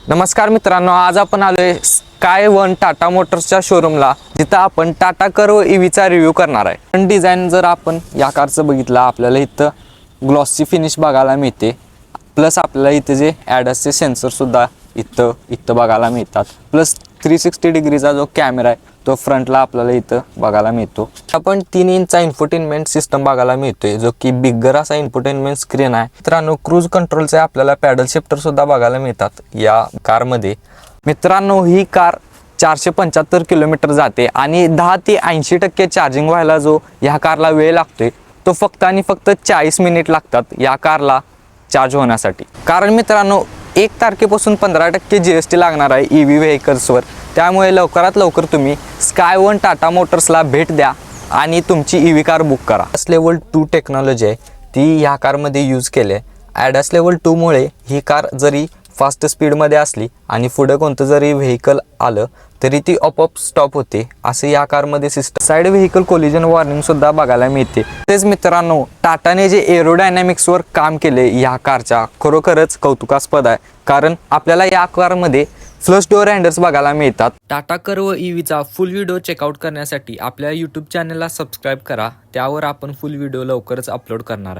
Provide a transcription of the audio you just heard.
नमस्कार मित्रांनो, आज आपण आलोय स्काय वन टाटा मोटर्सच्या शोरूमला, जिथं आपण टाटा कर्व ईव्हीचा रिव्ह्यू करणार आहे. पण डिझाईन जर आपण या कारचं बघितलं, आपल्याला इथं ग्लॉसी फिनिश बघायला मिळते. प्लस आपल्याला इथे जे ॲडसचे सेन्सरसुद्धा इथं बघायला मिळतात. प्लस 360 डिग्रीचा जो कॅमेरा आहे तो फ्रंटला आपल्याला इथं बघायला मिळतो. आपण 3 इंचचा इन्फोटेनमेंट सिस्टम बघायला मिळतोय, जो की बिगर असा इन्फोटेनमेंट स्क्रीन आहे. मित्रांनो, क्रूज कंट्रोलचे आपल्याला पॅडल शिफ्टर सुद्धा बघायला मिळतात या कारमध्ये. मित्रांनो, ही कार 475 किलोमीटर जाते आणि 10 ते 80% चार्जिंग व्हायला जो ह्या कारला वेळ लागतोय तो फक्त 40 मिनिट लागतात या कारला चार्ज होण्यासाठी. कारण मित्रांनो, 1 तारखेपासून 15% GST लागणार आहे EV व्हेकल्सवर. त्यामुळे लवकरात लवकर तुम्ही स्काय वन टाटा मोटर्सला भेट द्या आणि तुमची EV कार बुक करा. ॲडस लेवल 2 टेक्नॉलॉजी आहे ती ह्या कारमध्ये यूज केली आहे. ॲडस लेवल 2मुळे ही कार जरी फास्ट स्पीडमध्ये असली आणि पुढे कोणतं जरी व्हेकल आलं तरी ती आपोआप स्टॉप होते, असे या कारमध्ये सिस्टम. साईड व्हेकल कोलिजन वॉर्निंगसुद्धा बघायला मिळते. तेच मित्रांनो, टाटाने जे एरोडायनॅमिक्सवर काम केले या कारच्या खरोखरच कौतुकास्पद आहे. कारण आपल्याला या कारमध्ये फ्लश डोअर हँडल्स बघायला मिळतात. टाटा कर्व ईव्हीचा फुल व्हिडिओ चेकआउट करण्यासाठी आपल्या यूट्यूब चॅनलला सबस्क्राईब करा. त्यावर आपण फुल व्हिडिओ लवकरच अपलोड करणार आहे.